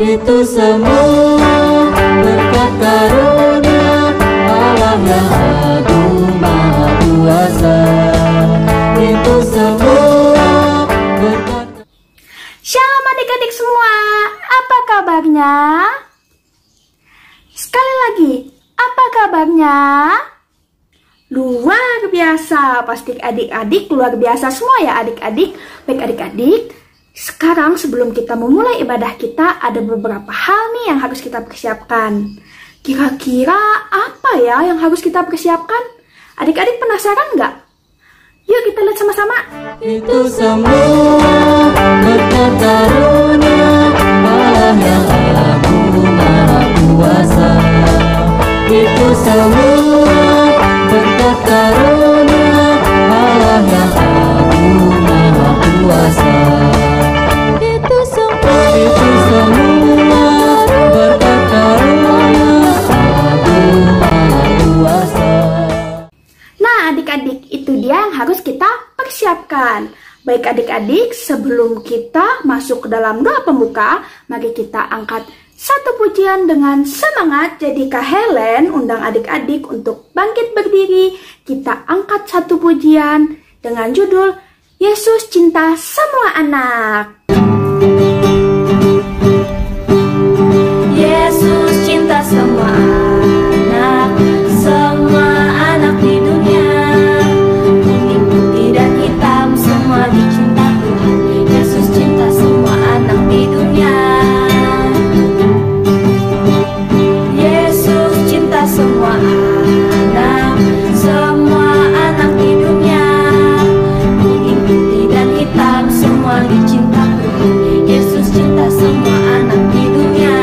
Itu semua berkat karunia Allah yang agung maha kuasa. Itu semua berkat. Shalom adik-adik semua, apa kabarnya? Sekali lagi, apa kabarnya? Luar biasa, pasti adik-adik luar biasa semua ya adik-adik. Baik adik-adik, sekarang sebelum kita memulai ibadah kita, ada beberapa hal nih yang harus kita persiapkan. Kira-kira apa ya yang harus kita persiapkan? Adik-adik penasaran nggak? Yuk kita lihat sama-sama. Itu semua berkat karunia Allah yang agung maha kuasa. Itu semua berkat karunia Allah yang agung maha kuasa. Itu semua berkat karunia agung maha kuasa. Nah adik-adik, itu dia yang harus kita persiapkan. Baik adik-adik, sebelum kita masuk ke dalam doa pembuka, mari kita angkat satu pujian dengan semangat. Jadi Kak Helen undang adik-adik untuk bangkit berdiri. Kita angkat satu pujian dengan judul Yesus Cinta Semua Anak. Yesus cinta semua anak, semua anak di dunia. Kuning, putih dan hitam semua dicinta Tuhan. Yesus cinta semua anak di dunia. Yesus cinta semua anak, semua anak di dunia. Kuning, putih dan hitam semua dicinta Tuhan. Yesus cinta semua anak di dunia.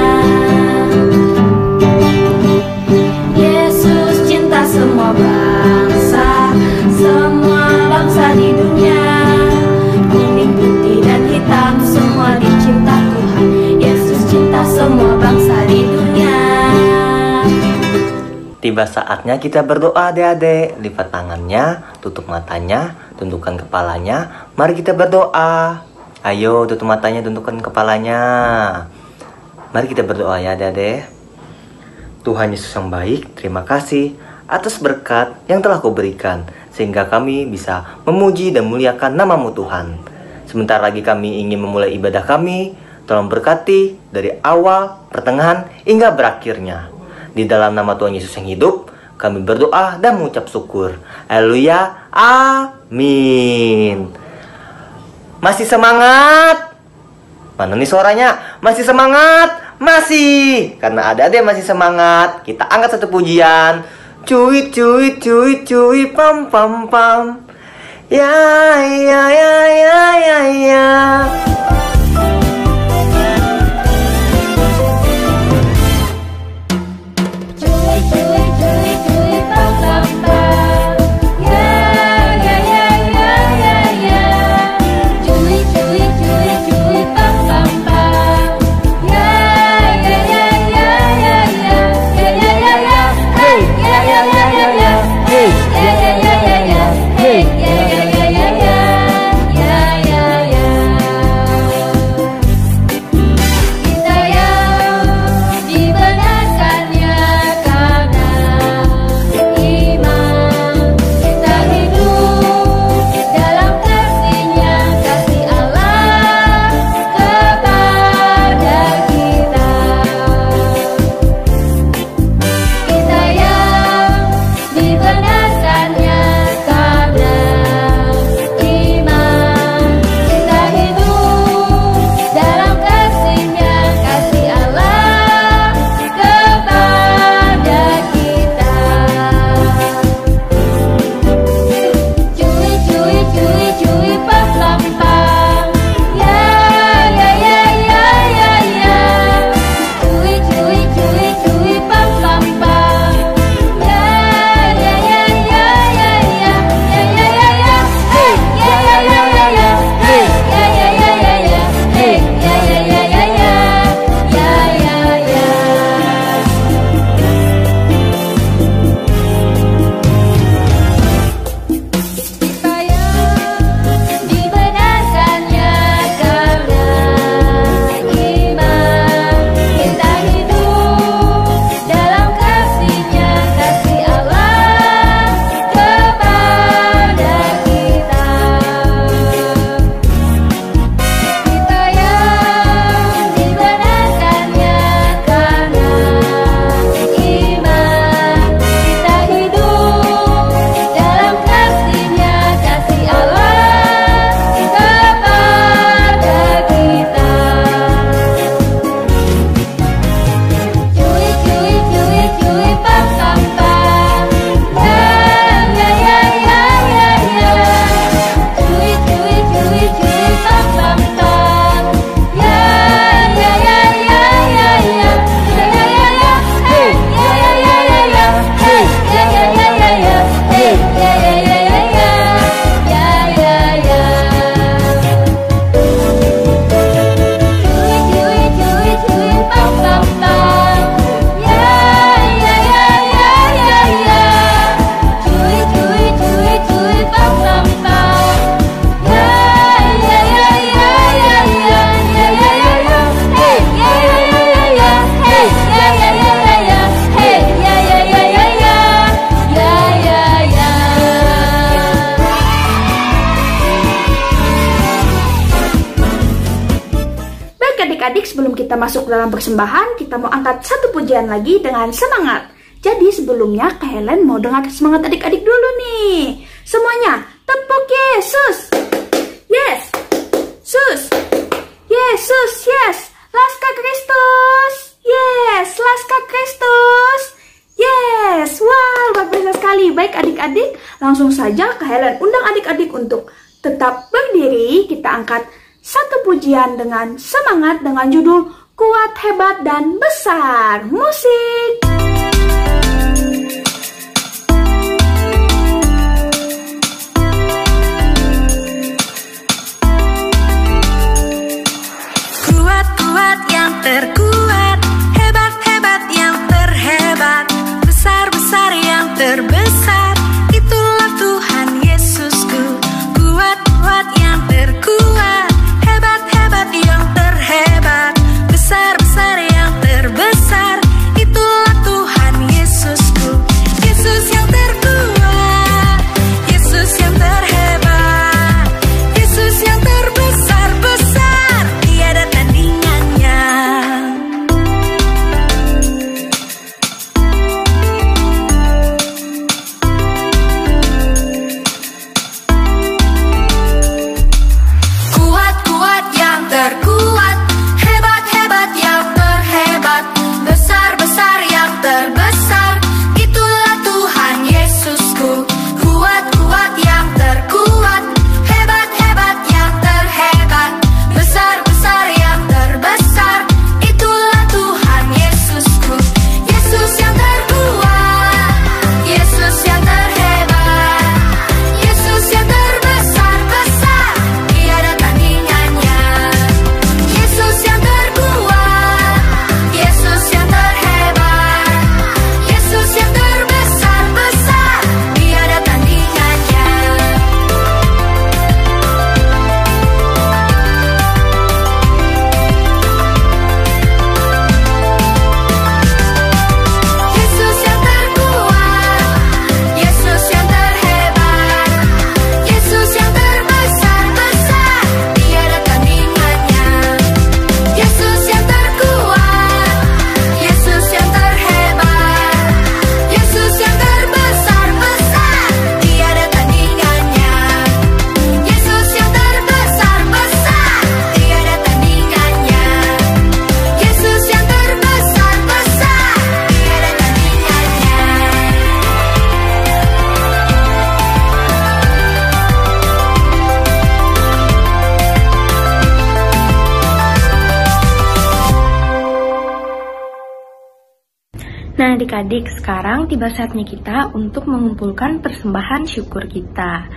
Yesus cinta semua bangsa, semua bangsa di dunia. Kuning, putih dan hitam semua dicinta Tuhan. Yesus cinta semua bangsa di dunia. Tiba saatnya kita berdoa adik-adik. Lipat tangannya, tutup matanya, tundukkan kepalanya. Mari kita berdoa. Ayo tutup matanya, tundukkan kepalanya. Mari kita berdoa ya adik-adik. Tuhan Yesus yang baik, terima kasih atas berkat yang telah Kau berikan, sehingga kami bisa memuji dan muliakan nama-Mu Tuhan. Sebentar lagi kami ingin memulai ibadah kami. Tolong berkati dari awal, pertengahan, hingga berakhirnya. Di dalam nama Tuhan Yesus yang hidup, kami berdoa dan mengucap syukur. Haleluya, amin. Masih semangat? Mana nih suaranya? Masih semangat? Masih. Karena adik-adik masih semangat, kita angkat satu pujian. Cuit, cuit, cuit, cuit, pam, pam, pam. Ya, ya, ya, ya, ya, ya. Cuy, cuy, cuy, cuy, pam, pam, pam. Ya, ya, ya, ya, ya, ya. Cuy, cuy, cuy, cuy, pam, pam, pam. Ya, ya, ya, ya, ya, ya. Ya, ya, ya, ya. Hey, ya, ya, ya, ya, ya. Hey, ya, ya, ya, ya, ya. Hey, ya, ya, ya, ya, ya. Ya, ya, ya. Baik adik-adik, sebelum kita masuk dalam persembahan, kita mau angkat satu pujian lagi dengan semangat. Jadi sebelumnya Kak Helen mau dengar semangat adik-adik dulu nih. Semuanya, tepuk Yesus. Yes. Sus. Yesus, yes. Laskar Kristus. Yes, Laskar Kristus. Yes. Wow, luar biasa sekali. Baik adik-adik, langsung saja Kak Helen undang adik-adik untuk tetap berdiri. Kita angkat satu pujian dengan semangat dengan judul Kuat, Hebat, dan Besar. Musik. Kuat yang terkuat, hebat-hebat yang terhebat, besar-besar yang terbesar, itulah Tuhan Yesusku. Kuat-kuat yang terkuat, hebat-hebat yang terhebat, besar-besar yang terbesar, itulah Tuhan Yesusku. Yesus yang terkuat, Yesus yang terhebat, Yesus yang terbesar-besar, tiada tandingannya. Kuat-kuat yang terkuat, hebat-hebat yang terhebat, besar-besar yang terbesar, itulah Tuhan Yesusku. Kuat-kuat yang terkuat, hebat-hebat yang terhebat, besar-besar yang terbesar, itulah Tuhan Yesusku. Yesus yang terkuat, Yesus yang terhebat, Yesus yang terbesar-besar, tiada tandingannya. Yesus yang terkuat, Yesus yang terhebat, Yesus yang terbesar-besar, tiada tandingannya. Yesus yang terkuat, Yesus yang terhebat, Yesus yang terbesar-besar, tiada tandingannya. Yesus yang terkuat, Yesus yang terhebat, Yesus yang terbesar-besar, tiada tandingannya. Yesus yang terbesar-besar, tiada tandingannya. Yesus yang terbesar-besar, tiada Nah adik-adik, sekarang tiba saatnya kita untuk mengumpulkan persembahan syukur kita.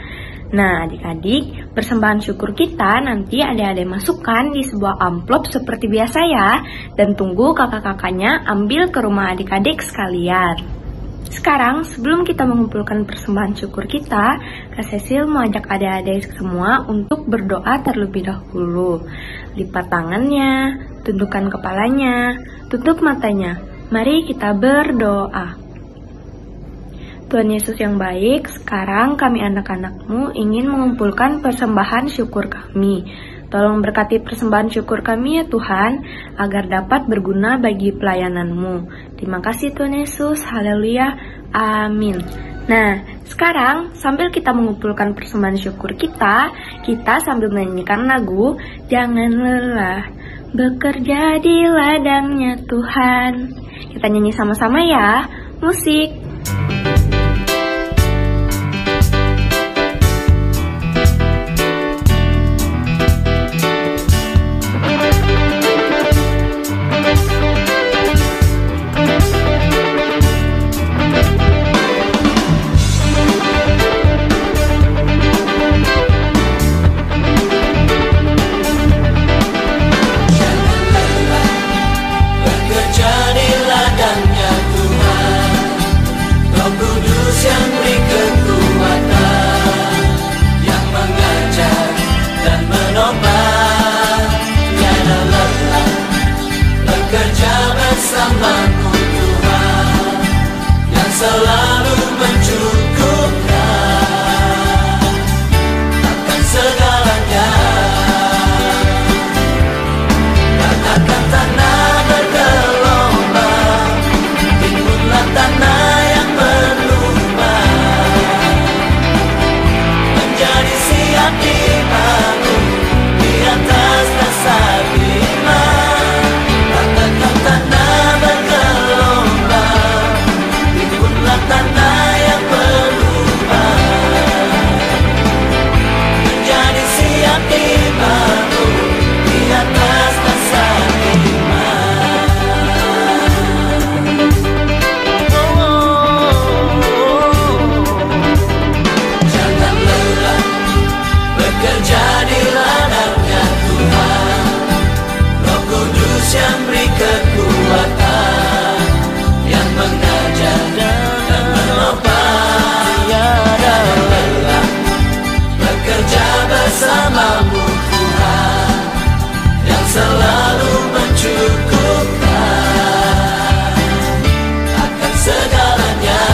Nah adik-adik, persembahan syukur kita nanti adik-adik masukkan di sebuah amplop seperti biasa ya. Dan tunggu kakak-kakaknya ambil ke rumah adik-adik sekalian. Sekarang sebelum kita mengumpulkan persembahan syukur kita, Kak Cecil mau ajak adik-adik semua untuk berdoa terlebih dahulu. Lipat tangannya, tundukkan kepalanya, tutup matanya. Mari kita berdoa. Tuhan Yesus yang baik, sekarang kami anak-anakmu ingin mengumpulkan persembahan syukur kami. Tolong berkati persembahan syukur kami ya Tuhan, agar dapat berguna bagi pelayananmu. Terima kasih Tuhan Yesus, haleluya, amin. Nah, sekarang sambil kita mengumpulkan persembahan syukur kita sambil menyanyikan lagu Jangan Lelah Bekerja di Ladangnya Tuhan. Kita nyanyi sama-sama ya, musik. Bekerja di ladangnya Tuhan. selalu mencukupkan akan segalanya.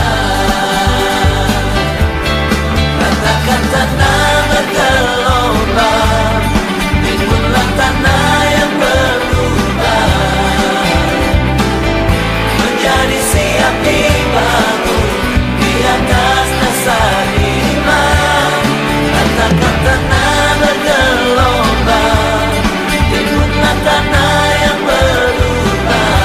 Ratakan tanah bergelombang, timbunlah tanah yang berubah menjadi siap dibangun di atas dasar iman. Ratakan tanah bergelombang, timbunlah tanah yang berubah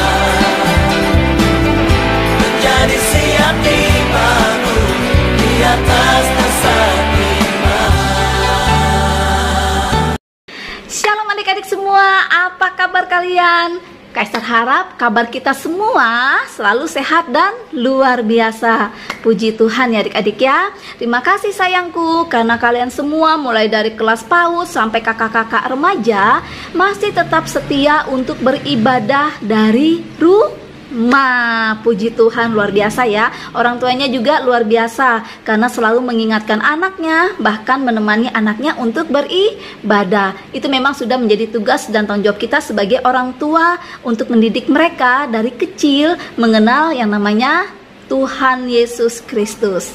menjadi siap dibangun di atas dasar iman. Shalom adik-adik semua, apa kabar kalian? Kak Ester harap kabar kita semua selalu sehat dan luar biasa. Puji Tuhan ya adik-adik ya. Terima kasih sayangku, karena kalian semua mulai dari kelas PAUD sampai kakak-kakak remaja masih tetap setia untuk beribadah dari rumah. Puji Tuhan, luar biasa ya. Orang tuanya juga luar biasa karena selalu mengingatkan anaknya, bahkan menemani anaknya untuk beribadah. Itu memang sudah menjadi tugas dan tanggung jawab kita sebagai orang tua untuk mendidik mereka dari kecil mengenal yang namanya Tuhan Yesus Kristus.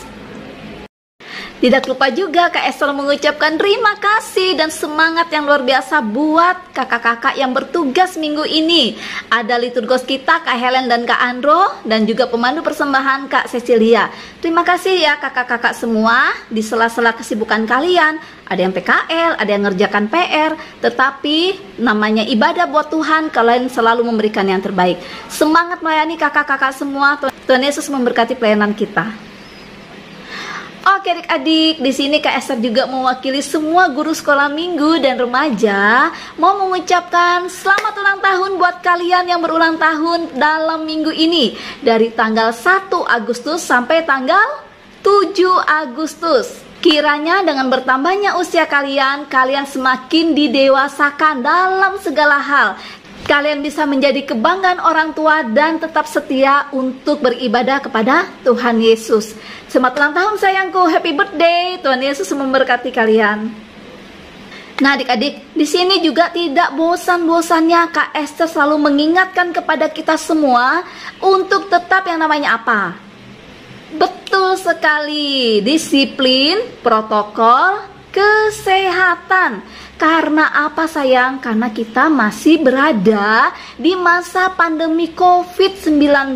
Tidak lupa juga Kak Ester mengucapkan terima kasih dan semangat yang luar biasa buat kakak-kakak yang bertugas minggu ini. Ada liturgos kita Kak Helen dan Kak Andro, dan juga pemandu persembahan Kak Cecilia. Terima kasih ya kakak-kakak semua. Di sela-sela kesibukan kalian, ada yang PKL, ada yang ngerjakan PR, tetapi namanya ibadah buat Tuhan, kalian selalu memberikan yang terbaik. Semangat melayani kakak-kakak semua. Tuhan Yesus memberkati pelayanan kita. Oke adik-adik, di sini Kak Ester juga mewakili semua guru sekolah minggu dan remaja mau mengucapkan selamat ulang tahun buat kalian yang berulang tahun dalam minggu ini, dari tanggal 1 Agustus sampai tanggal 7 Agustus. Kiranya dengan bertambahnya usia kalian semakin didewasakan dalam segala hal. Kalian bisa menjadi kebanggaan orang tua dan tetap setia untuk beribadah kepada Tuhan Yesus. Selamat ulang tahun sayangku, happy birthday. Tuhan Yesus memberkati kalian. Nah adik-adik, di sini juga tidak bosan-bosannya Kak Ester selalu mengingatkan kepada kita semua untuk tetap yang namanya apa? Betul sekali, disiplin, protokol kesehatan. Karena apa sayang? Karena kita masih berada di masa pandemi COVID-19.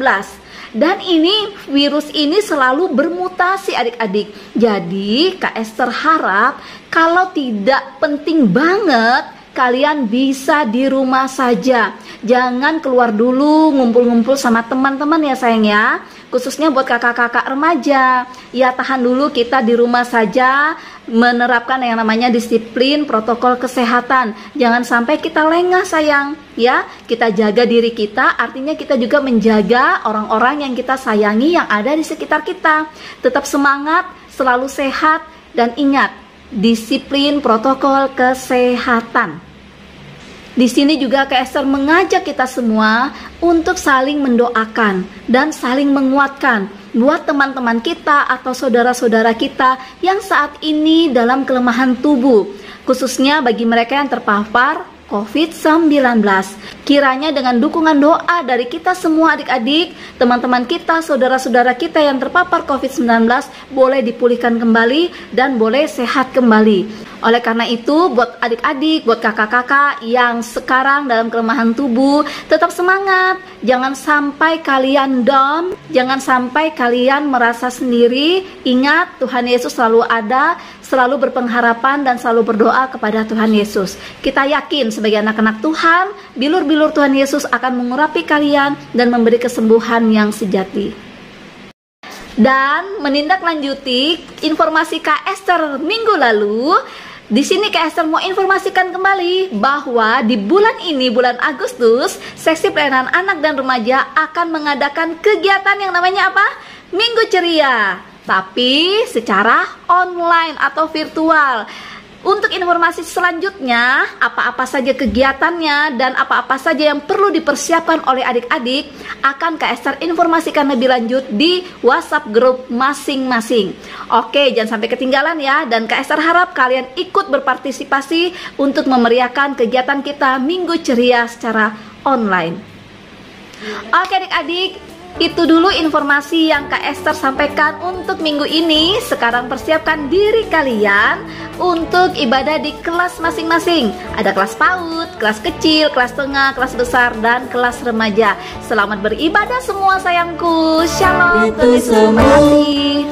Dan ini virus ini selalu bermutasi adik-adik. Jadi Kak Ester harap kalau tidak penting banget, kalian bisa di rumah saja. Jangan keluar dulu ngumpul-ngumpul sama teman-teman ya sayang ya. Khususnya buat kakak-kakak remaja. Ya tahan dulu, kita di rumah saja menerapkan yang namanya disiplin protokol kesehatan. Jangan sampai kita lengah sayang ya. Kita jaga diri kita, artinya kita juga menjaga orang-orang yang kita sayangi yang ada di sekitar kita. Tetap semangat, selalu sehat, dan ingat disiplin protokol kesehatan. Di sini juga Kak Ester mengajak kita semua untuk saling mendoakan dan saling menguatkan buat teman-teman kita atau saudara-saudara kita yang saat ini dalam kelemahan tubuh, khususnya bagi mereka yang terpapar COVID-19. Kiranya dengan dukungan doa dari kita semua adik-adik, teman-teman kita, saudara-saudara kita yang terpapar COVID-19 boleh dipulihkan kembali dan boleh sehat kembali. Oleh karena itu, buat adik-adik, buat kakak-kakak yang sekarang dalam kelemahan tubuh, tetap semangat. Jangan sampai kalian down, jangan sampai kalian merasa sendiri. Ingat, Tuhan Yesus selalu ada, selalu berpengharapan dan selalu berdoa kepada Tuhan Yesus. Kita yakin sebagai anak-anak Tuhan, bilur-bilur Tuhan Yesus akan mengurapi kalian dan memberi kesembuhan yang sejati. Dan menindaklanjuti informasi Kak Ester minggu lalu, di sini Kak Ester mau informasikan kembali bahwa di bulan ini, bulan Agustus, seksi pelayanan anak dan remaja akan mengadakan kegiatan yang namanya apa? Minggu Ceria, tapi secara online atau virtual. Untuk informasi selanjutnya, apa-apa saja kegiatannya dan apa-apa saja yang perlu dipersiapkan oleh adik-adik akan Kak Esther informasikan lebih lanjut di WhatsApp grup masing-masing. Oke, jangan sampai ketinggalan ya. Dan Kak Esther harap kalian ikut berpartisipasi untuk memeriahkan kegiatan kita Minggu Ceria secara online. Oke adik-adik, itu dulu informasi yang Kak Esther sampaikan untuk minggu ini. Sekarang persiapkan diri kalian untuk ibadah di kelas masing-masing. Ada kelas PAUD, kelas kecil, kelas tengah, kelas besar, dan kelas remaja. Selamat beribadah semua sayangku. Shalom. Terima kasih.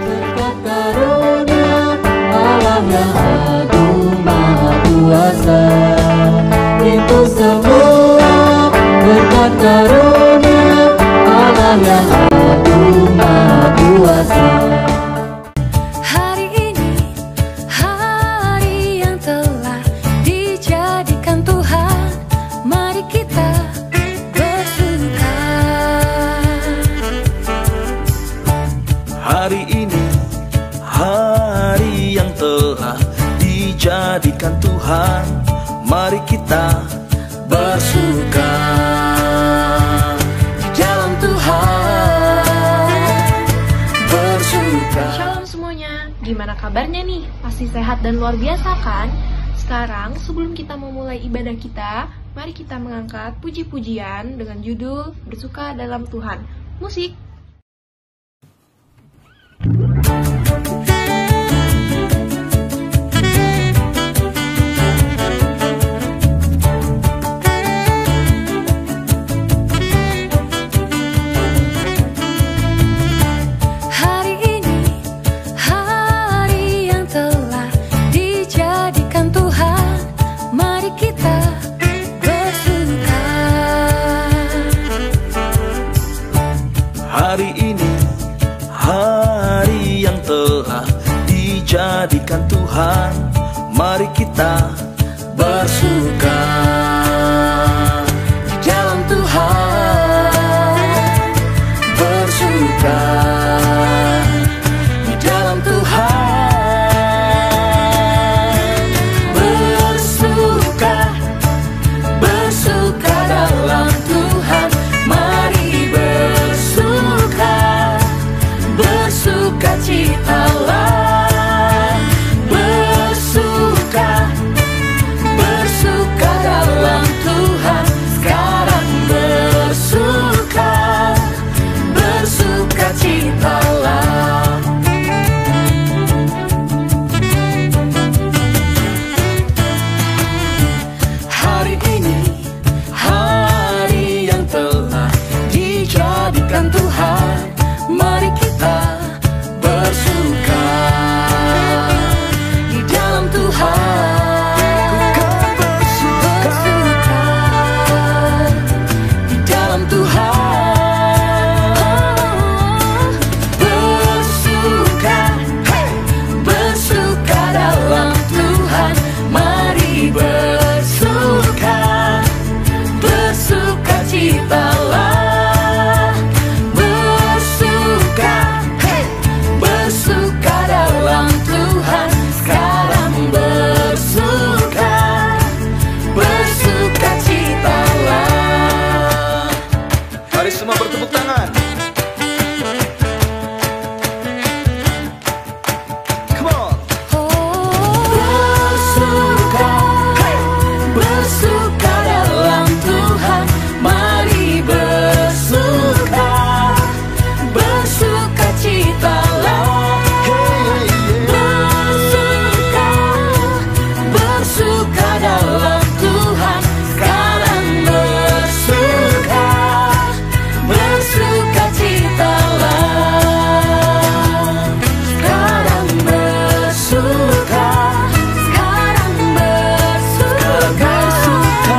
Berkat karunia Allah yang agung maha kuasa, itu semua berkat karunia Allah yang agung maha kuasa. Hari ini, hari yang telah dijadikan Tuhan, mari kita bersuka. Hari ini, hari yang telah dijadikan Tuhan, mari kita bersuka di dalam Tuhan, bersuka. Shalom semuanya, gimana kabarnya nih? Pasti sehat dan luar biasa kan? Sekarang sebelum kita memulai ibadah kita, mari kita mengangkat puji-pujian dengan judul Bersuka dalam Tuhan. Musik. Hari ini, hari yang telah dijadikan Tuhan, mari kita bersuka. Hari ini, hari yang telah dijadikan Tuhan, mari kita bersuka di dalam Tuhan, bersuka di dalam Tuhan, bersuka, bersuka dalam Tuhan, mari bersuka, bersuka citalah, bersuka, bersuka dalam Tuhan, sekarang bersuka, bersuka citalah. Hari ini, hari yang telah dijadikan Tuhan, mari kita bersuka di dalam Tuhan, bersuka di dalam Tuhan, bersuka, bersuka dalam Tuhan, mari bersuka, bersuka citalah, bersuka, bersuka dalam Tuhan, sekarang bersuka, bersuka citalah. Mari semua bertepuk tangan. Come on. Bersuka, bersuka dalam Tuhan, mari bersuka, bersuka citalah, bersuka, bersuka dalam Tuhan, sekarang bersuka, bersuka citalah, sekarang bersuka, sekarang bersuka, bersuka,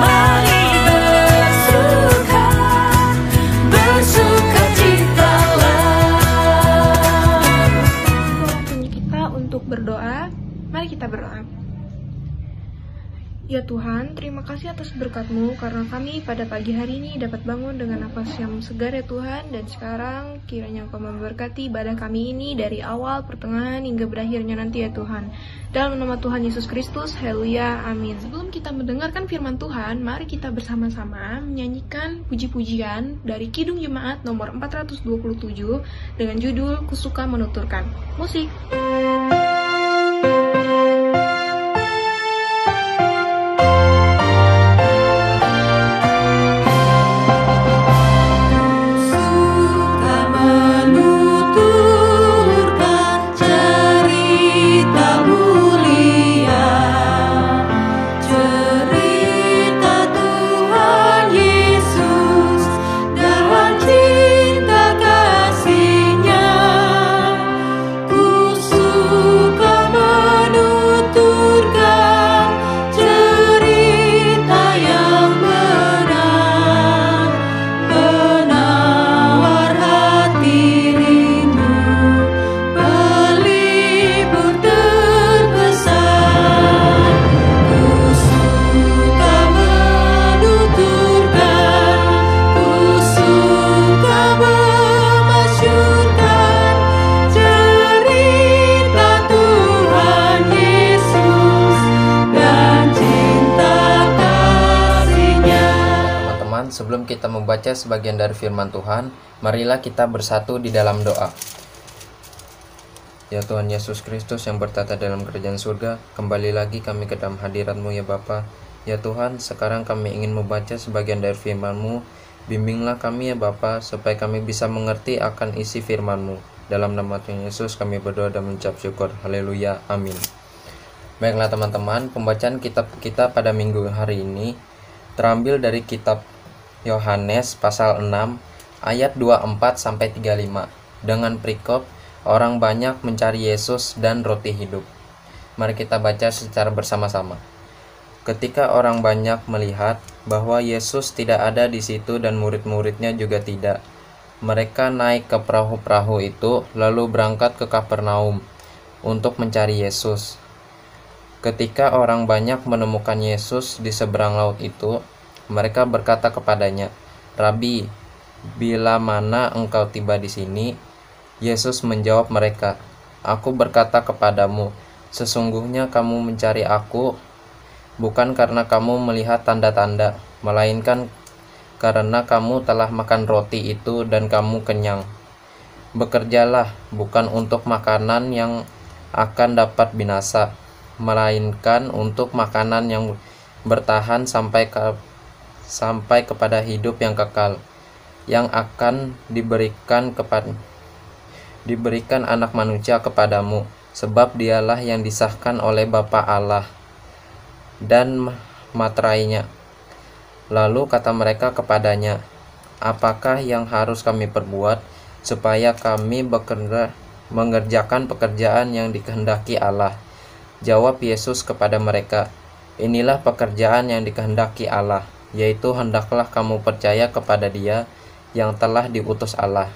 terima kasih atas berkat-Mu karena kami pada pagi hari ini dapat bangun dengan nafas yang segar ya Tuhan. Dan sekarang kiranya Engkau memberkati ibadah kami ini dari awal, pertengahan, hingga berakhirnya nanti ya Tuhan. Dalam nama Tuhan Yesus Kristus, haleluya, amin. Sebelum kita mendengarkan firman Tuhan, mari kita bersama-sama menyanyikan puji-pujian dari Kidung Jemaat nomor 427 dengan judul Kusuka Menuturkan. Musik. Sebelum kita membaca sebagian dari firman Tuhan, marilah kita bersatu di dalam doa. Ya Tuhan Yesus Kristus yang bertata dalam kerajaan surga, kembali lagi kami ke dalam hadirat-Mu ya Bapa. Ya Tuhan, sekarang kami ingin membaca sebagian dari firman-Mu. Bimbinglah kami ya Bapa, supaya kami bisa mengerti akan isi firman-Mu. Dalam nama Tuhan Yesus kami berdoa dan mengucap syukur. Haleluya, amin. Baiklah teman-teman, pembacaan kitab kita pada minggu hari ini terambil dari kitab Yohanes pasal 6 ayat 24-35 dengan perikop orang banyak mencari Yesus dan roti hidup. Mari kita baca secara bersama-sama. Ketika orang banyak melihat bahwa Yesus tidak ada di situ dan murid-muridnya juga tidak, mereka naik ke perahu-perahu itu lalu berangkat ke Kapernaum untuk mencari Yesus. Ketika orang banyak menemukan Yesus di seberang laut itu, mereka berkata kepadanya, "Rabi, bila mana engkau tiba di sini?" Yesus menjawab mereka, "Aku berkata kepadamu, sesungguhnya kamu mencari Aku, bukan karena kamu melihat tanda-tanda, melainkan karena kamu telah makan roti itu dan kamu kenyang. Bekerjalah bukan untuk makanan yang akan dapat binasa, melainkan untuk makanan yang bertahan sampai kepada hidup yang kekal, yang akan diberikan anak manusia kepadamu, sebab dialah yang disahkan oleh Bapa Allah dan materainya." Lalu kata mereka kepadanya, "Apakah yang harus kami perbuat supaya kami mengerjakan pekerjaan yang dikehendaki Allah?" Jawab Yesus kepada mereka, "Inilah pekerjaan yang dikehendaki Allah, yaitu hendaklah kamu percaya kepada Dia yang telah diutus Allah."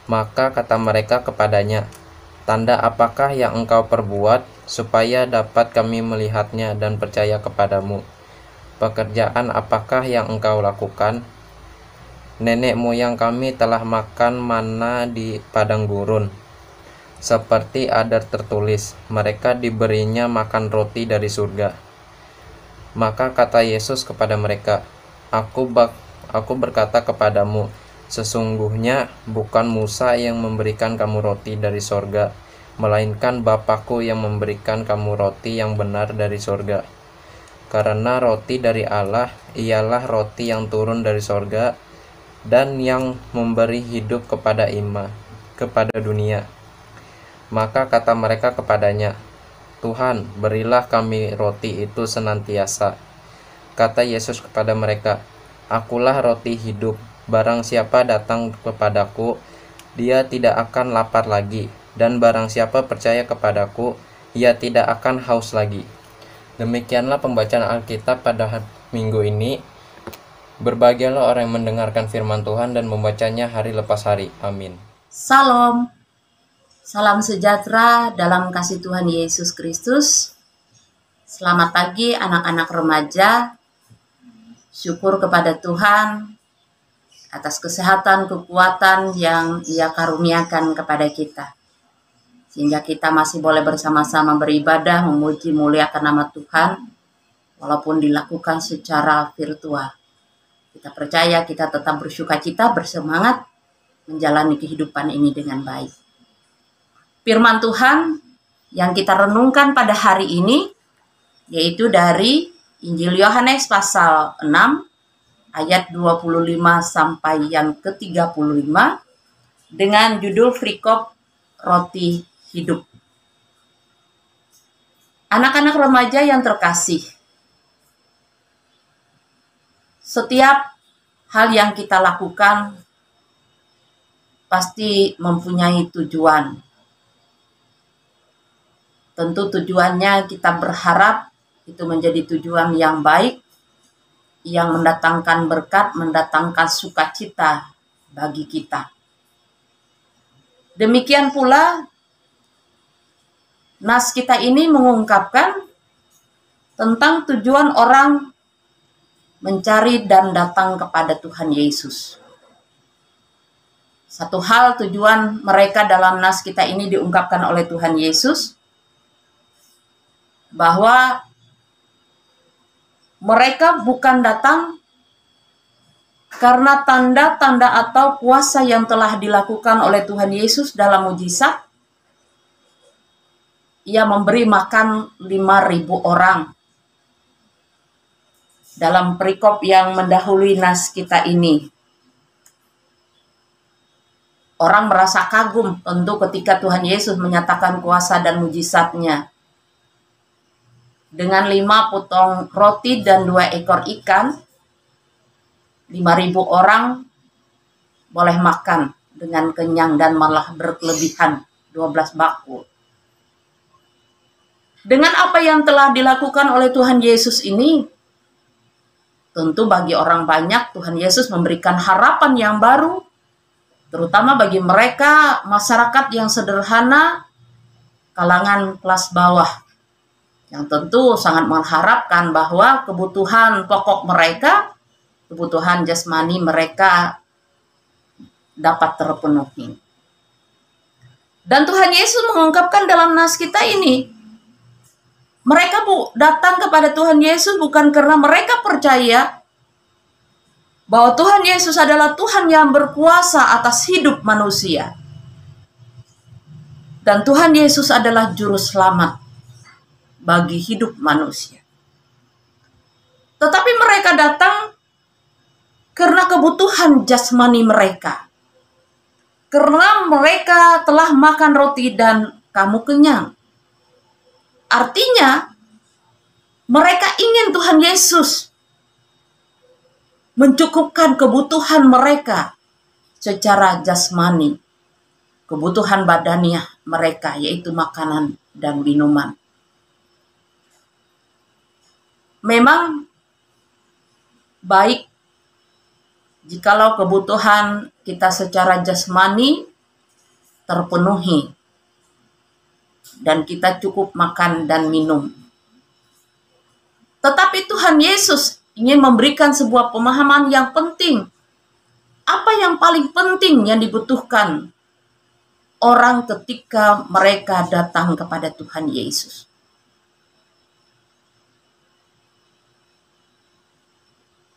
Maka kata mereka kepadanya, "Tanda apakah yang engkau perbuat supaya dapat kami melihatnya dan percaya kepadamu? Pekerjaan apakah yang engkau lakukan? Nenek moyang kami telah makan mana di padang gurun. Seperti ada tertulis, mereka diberinya makan roti dari surga." Maka kata Yesus kepada mereka, Aku berkata kepadamu, sesungguhnya bukan Musa yang memberikan kamu roti dari sorga, melainkan Bapa-Ku yang memberikan kamu roti yang benar dari sorga. Karena roti dari Allah ialah roti yang turun dari sorga dan yang memberi hidup kepada dunia. Maka kata mereka kepadanya, "Tuhan, berilah kami roti itu senantiasa." Kata Yesus kepada mereka, "Akulah roti hidup. Barang siapa datang kepadaku, dia tidak akan lapar lagi. Dan barang siapa percaya kepadaku, ia tidak akan haus lagi." Demikianlah pembacaan Alkitab pada minggu ini. Berbahagialah orang yang mendengarkan firman Tuhan dan membacanya hari lepas hari. Amin. Salam. Salam sejahtera dalam kasih Tuhan Yesus Kristus. Selamat pagi anak-anak remaja syukur kepada Tuhan atas kesehatan, kekuatan yang Ia karuniakan kepada kita. Sehingga kita masih boleh bersama-sama beribadah, memuji, muliakan nama Tuhan, walaupun dilakukan secara virtual. Kita percaya kita tetap bersukacita, bersemangat, menjalani kehidupan ini dengan baik. Firman Tuhan yang kita renungkan pada hari ini, yaitu dari Injil Yohanes pasal 6, ayat 25 sampai yang ke-35, dengan judul Frikop Roti Hidup. Anak-anak remaja yang terkasih, setiap hal yang kita lakukan pasti mempunyai tujuan. Tentu tujuannya kita berharap itu menjadi tujuan yang baik, yang mendatangkan berkat, mendatangkan sukacita bagi kita. Demikian pula, nas kita ini mengungkapkan tentang tujuan orang mencari dan datang kepada Tuhan Yesus. Satu hal tujuan mereka dalam nas kita ini diungkapkan oleh Tuhan Yesus, bahwa mereka bukan datang karena tanda-tanda atau kuasa yang telah dilakukan oleh Tuhan Yesus dalam mujizat. Ia memberi makan 5.000 orang. Dalam perikop yang mendahului nas kita ini, orang merasa kagum tentu ketika Tuhan Yesus menyatakan kuasa dan mujizatnya. Dengan 5 potong roti dan 2 ekor ikan, 5.000 orang boleh makan dengan kenyang dan malah berkelebihan 12 bakul. Dengan apa yang telah dilakukan oleh Tuhan Yesus ini, tentu bagi orang banyak Tuhan Yesus memberikan harapan yang baru, terutama bagi mereka masyarakat yang sederhana, kalangan kelas bawah, yang tentu sangat mengharapkan bahwa kebutuhan pokok mereka, kebutuhan jasmani mereka dapat terpenuhi. Dan Tuhan Yesus mengungkapkan dalam nas kita ini, mereka datang kepada Tuhan Yesus bukan karena mereka percaya bahwa Tuhan Yesus adalah Tuhan yang berkuasa atas hidup manusia. Dan Tuhan Yesus adalah juru selamat bagi hidup manusia. Tetapi mereka datang karena kebutuhan jasmani mereka. Karena mereka telah makan roti dan kamu kenyang. Artinya, mereka ingin Tuhan Yesus mencukupkan kebutuhan mereka secara jasmani, kebutuhan badaniah mereka, yaitu makanan dan minuman. Memang baik jikalau kebutuhan kita secara jasmani terpenuhi dan kita cukup makan dan minum. Tetapi Tuhan Yesus ingin memberikan sebuah pemahaman yang penting. Apa yang paling penting yang dibutuhkan orang ketika mereka datang kepada Tuhan Yesus?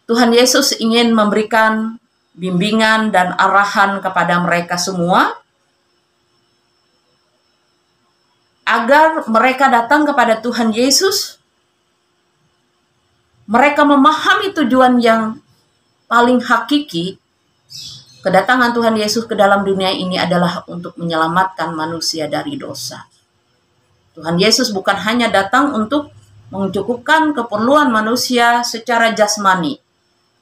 Tuhan Yesus ingin memberikan bimbingan dan arahan kepada mereka semua agar mereka datang kepada Tuhan Yesus. Mereka memahami tujuan yang paling hakiki. Kedatangan Tuhan Yesus ke dalam dunia ini adalah untuk menyelamatkan manusia dari dosa. Tuhan Yesus bukan hanya datang untuk mencukupkan keperluan manusia secara jasmani,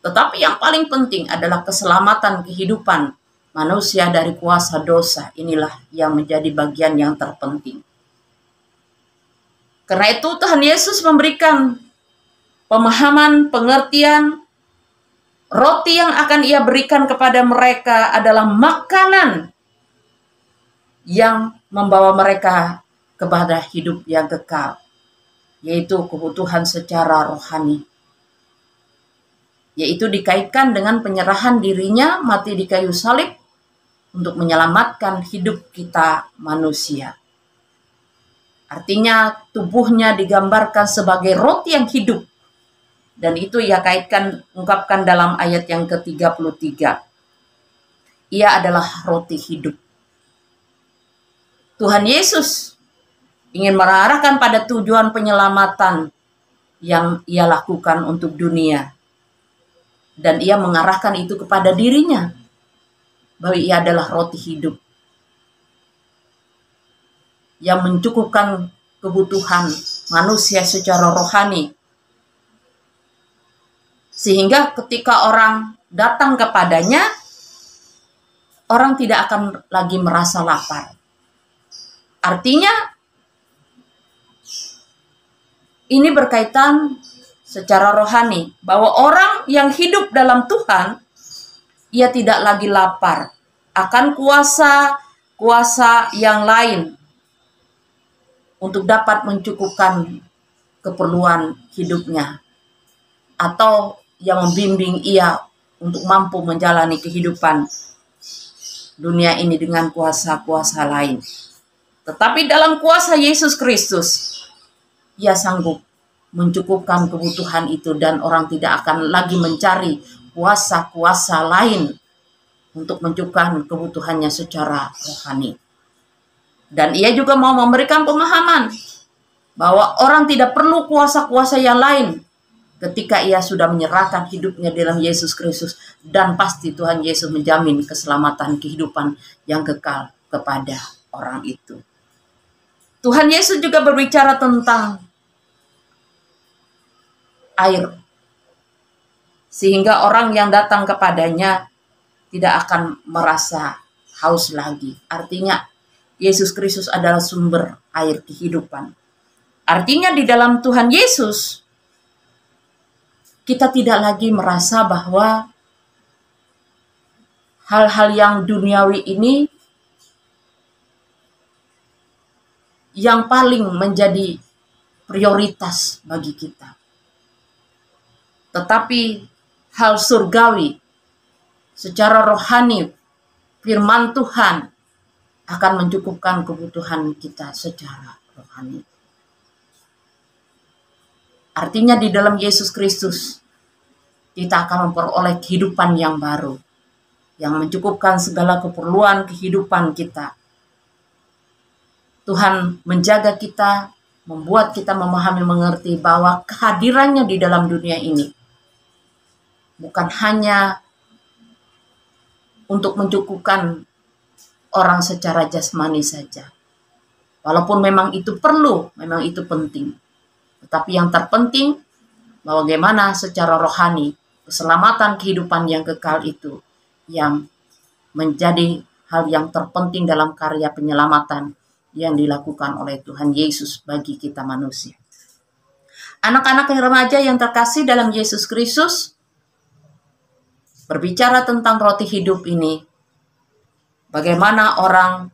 tetapi yang paling penting adalah keselamatan kehidupan manusia dari kuasa dosa. Inilah yang menjadi bagian yang terpenting. Karena itu Tuhan Yesus memberikan pemahaman, pengertian, roti yang akan Ia berikan kepada mereka adalah makanan yang membawa mereka kepada hidup yang kekal, yaitu kebutuhan secara rohani. yaitu dikaitkan dengan penyerahan dirinya mati di kayu salib untuk menyelamatkan hidup kita manusia. Artinya tubuhnya digambarkan sebagai roti yang hidup. Dan itu ia ungkapkan dalam ayat yang ke-33. Ia adalah roti hidup. Tuhan Yesus ingin mengarahkan pada tujuan penyelamatan yang ia lakukan untuk dunia. Dan ia mengarahkan itu kepada dirinya, bahwa ia adalah roti hidup yang mencukupkan kebutuhan manusia secara rohani. Sehingga ketika orang datang kepadanya, orang tidak akan lagi merasa lapar. Artinya, ini berkaitan secara rohani, bahwa orang yang hidup dalam Tuhan, ia tidak lagi lapar akan kuasa yang lain untuk dapat mencukupkan keperluan hidupnya, atau yang membimbing ia untuk mampu menjalani kehidupan dunia ini dengan kuasa-kuasa lain. Tetapi dalam kuasa Yesus Kristus, ia sanggup mencukupkan kebutuhan itu, dan orang tidak akan lagi mencari kuasa-kuasa lain untuk mencukupkan kebutuhannya secara rohani. Dan ia juga mau memberikan pemahaman bahwa orang tidak perlu kuasa-kuasa yang lain ketika ia sudah menyerahkan hidupnya dalam Yesus Kristus, dan pasti Tuhan Yesus menjamin keselamatan kehidupan yang kekal kepada orang itu. Tuhan Yesus juga berbicara tentang air, sehingga orang yang datang kepadanya tidak akan merasa haus lagi. Artinya Yesus Kristus adalah sumber air kehidupan. Artinya di dalam Tuhan Yesus, kita tidak lagi merasa bahwa hal-hal yang duniawi ini yang paling menjadi prioritas bagi kita. Tetapi hal surgawi, secara rohani, firman Tuhan akan mencukupkan kebutuhan kita secara rohani. Artinya di dalam Yesus Kristus, kita akan memperoleh kehidupan yang baru, yang mencukupkan segala keperluan kehidupan kita. Tuhan menjaga kita, membuat kita memahami, mengerti bahwa kehadirannya di dalam dunia ini bukan hanya untuk mencukupkan orang secara jasmani saja. Walaupun memang itu perlu, memang itu penting. Tetapi yang terpenting, bagaimana secara rohani, keselamatan kehidupan yang kekal itu yang menjadi hal yang terpenting dalam karya penyelamatan yang dilakukan oleh Tuhan Yesus bagi kita manusia. Anak-anak yang remaja yang terkasih dalam Yesus Kristus, berbicara tentang roti hidup ini, bagaimana orang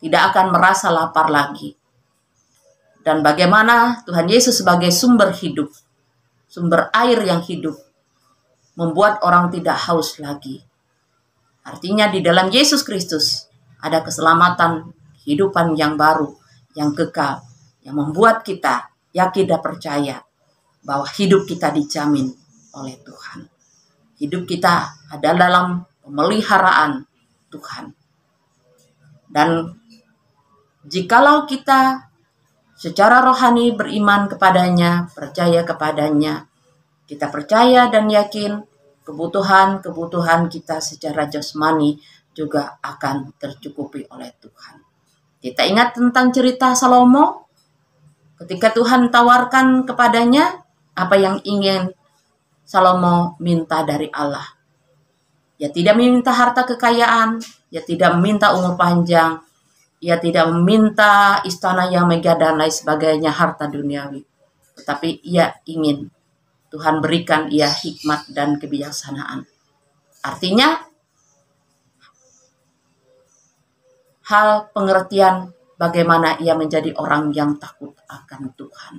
tidak akan merasa lapar lagi. Dan bagaimana Tuhan Yesus sebagai sumber hidup, sumber air yang hidup, membuat orang tidak haus lagi. Artinya di dalam Yesus Kristus ada keselamatan, kehidupan yang baru, yang kekal, yang membuat kita yakin dan percaya bahwa hidup kita dijamin oleh Tuhan. Hidup kita ada dalam pemeliharaan Tuhan. Dan jikalau kita secara rohani beriman kepadanya, percaya kepadanya, kita percaya dan yakin kebutuhan-kebutuhan kita secara jasmani juga akan tercukupi oleh Tuhan. Kita ingat tentang cerita Salomo, ketika Tuhan tawarkan kepadanya apa yang ingin Salomo minta dari Allah. Ia tidak meminta harta kekayaan, ia tidak meminta umur panjang, ia tidak meminta istana yang megah dan lain sebagainya, harta duniawi. Tetapi ia ingin Tuhan berikan ia hikmat dan kebijaksanaan. Artinya, hal pengertian bagaimana ia menjadi orang yang takut akan Tuhan.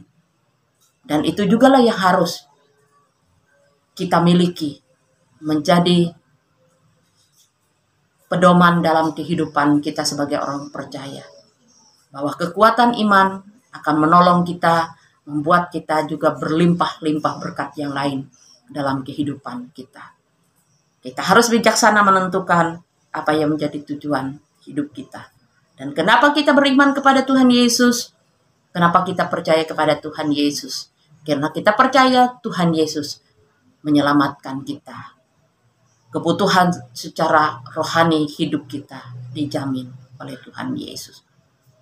Dan itu jugalah yang harus kita miliki menjadi pedoman dalam kehidupan kita sebagai orang percaya. Bahwa kekuatan iman akan menolong kita, membuat kita juga berlimpah-limpah berkat yang lain dalam kehidupan kita. Kita harus bijaksana menentukan apa yang menjadi tujuan hidup kita. Dan kenapa kita beriman kepada Tuhan Yesus? Kenapa kita percaya kepada Tuhan Yesus? Karena kita percaya Tuhan Yesus menyelamatkan kita. Kebutuhan secara rohani hidup kita dijamin oleh Tuhan Yesus.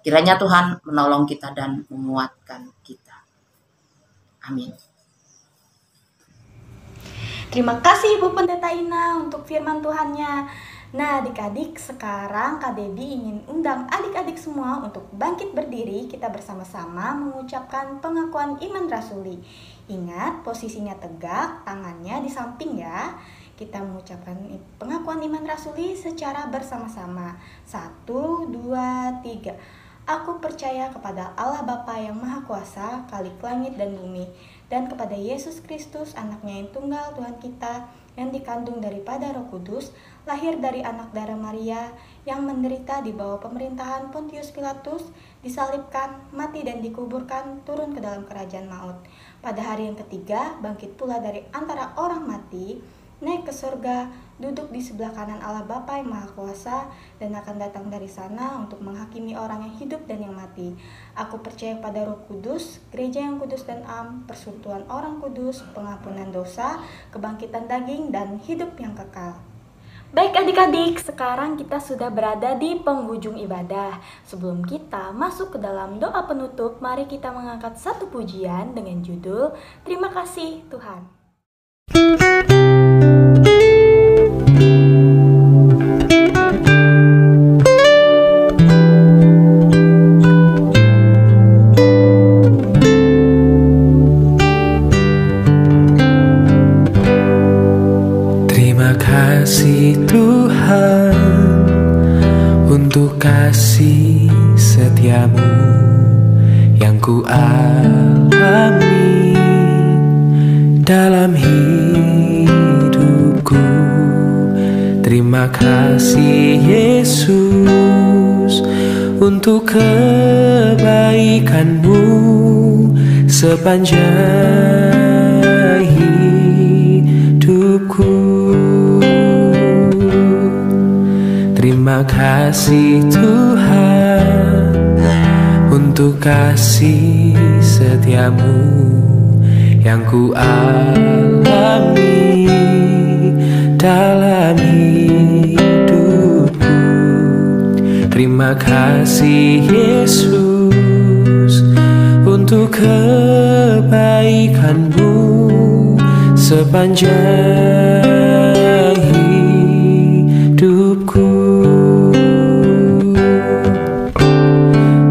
Kiranya Tuhan menolong kita dan menguatkan kita. Amin. Terima kasih Ibu Pendeta Ina untuk firman Tuhannya. Nah adik-adik, sekarang Kak Debbie ingin undang adik-adik semua untuk bangkit berdiri. Kita bersama-sama mengucapkan pengakuan iman rasuli. Ingat, posisinya tegak, tangannya di samping ya. Kita mengucapkan pengakuan iman rasuli secara bersama-sama. 1, 2, 3. Aku percaya kepada Allah Bapa yang Maha Kuasa, Khalik langit dan bumi, dan kepada Yesus Kristus, anaknya yang tunggal Tuhan kita, yang dikandung daripada Roh Kudus, lahir dari anak darah Maria, yang menderita di bawah pemerintahan Pontius Pilatus, disalibkan, mati dan dikuburkan, turun ke dalam kerajaan maut. Pada hari yang ketiga, bangkit pula dari antara orang mati, naik ke surga, duduk di sebelah kanan Allah Bapa yang Maha Kuasa, dan akan datang dari sana untuk menghakimi orang yang hidup dan yang mati. Aku percaya pada Roh Kudus, gereja yang kudus dan am, persekutuan orang kudus, pengampunan dosa, kebangkitan daging, dan hidup yang kekal. Baik adik-adik, sekarang kita sudah berada di penghujung ibadah. Sebelum kita masuk ke dalam doa penutup, mari kita mengangkat satu pujian dengan judul Terima Kasih Tuhan. Terima kasih Tuhan untuk kasih setiamu yang ku alami dalam hidupku. Terima kasih Yesus untuk kebaikanmu sepanjang hidupku. Terima kasih Tuhan untuk kasih setiamu yang ku alami dalam hidupku. Terima kasih Yesus untuk kebaikanmu sepanjang hidupku.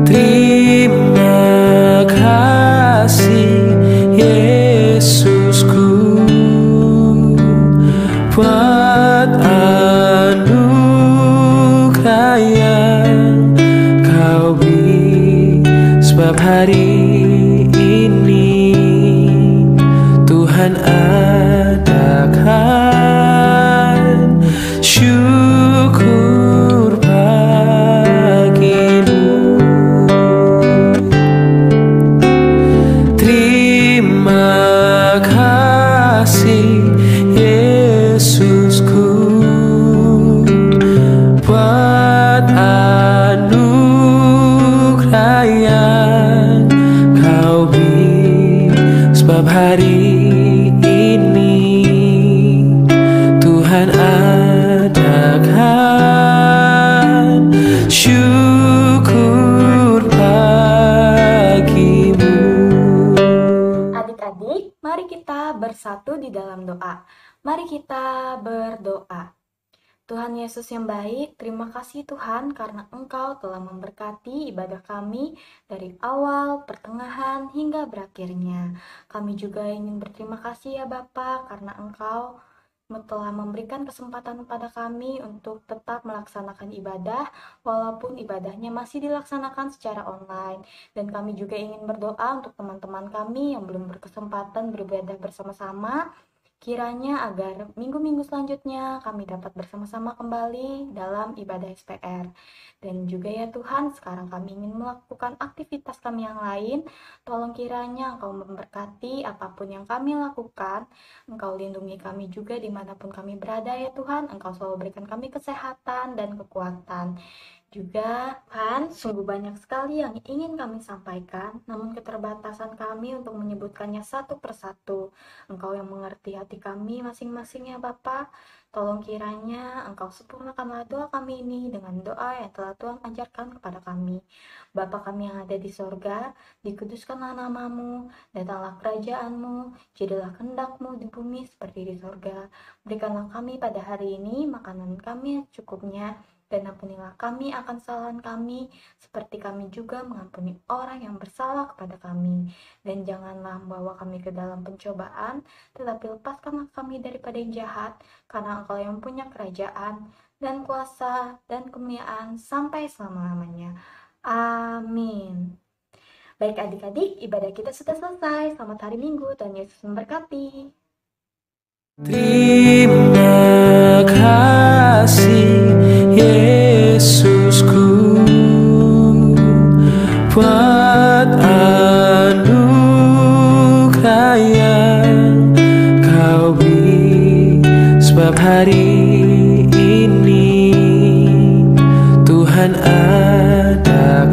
Terima kasih Yesusku buat anugerah yang kau beri, sebab hari ini Tuhan adakan syukur bagimu. Terima kasih Yesusku buat anugerah yang kau beri, sebab hari ini Tuhan adakan syukur bagimu. Adik-adik, mari kita bersatu di dalam doa. Mari kita berdoa. Tuhan Yesus yang baik, terima kasih Tuhan karena Engkau telah memberkati ibadah kami dari awal, pertengahan, hingga berakhirnya. Kami juga ingin berterima kasih ya Bapa karena Engkau telah memberikan kesempatan kepada kami untuk tetap melaksanakan ibadah walaupun ibadahnya masih dilaksanakan secara online. Dan kami juga ingin berdoa untuk teman-teman kami yang belum berkesempatan beribadah bersama-sama. Kiranya agar minggu-minggu selanjutnya kami dapat bersama-sama kembali dalam ibadah SPR. Dan juga ya Tuhan, sekarang kami ingin melakukan aktivitas kami yang lain. Tolong kiranya Engkau memberkati apapun yang kami lakukan. Engkau lindungi kami juga dimanapun kami berada ya Tuhan. Engkau selalu berikan kami kesehatan dan kekuatan. Juga kan sungguh banyak sekali yang ingin kami sampaikan, namun keterbatasan kami untuk menyebutkannya satu persatu. Engkau yang mengerti hati kami masing-masing ya Bapa. Tolong kiranya Engkau sempurnakanlah doa kami ini dengan doa yang telah Tuhan ajarkan kepada kami. Bapa kami yang ada di sorga, dikuduskanlah namamu, datanglah kerajaan-Mu, jadilah kehendak-Mu di bumi seperti di sorga. Berikanlah kami pada hari ini makanan kami yang cukupnya, dan ampunilah kami akan kesalahan kami, seperti kami juga mengampuni orang yang bersalah kepada kami. Dan janganlah membawa kami ke dalam pencobaan, tetapi lepaskanlah kami daripada yang jahat, karena Engkau yang punya kerajaan, dan kuasa, dan kemuliaan, sampai selama-lamanya. Amin. Baik adik-adik, ibadah kita sudah selesai. Selamat hari Minggu, Tuhan Yesus memberkati. Terima kasih Yesusku buat anugerah yang Kau beri, sebab hari ini Tuhan ada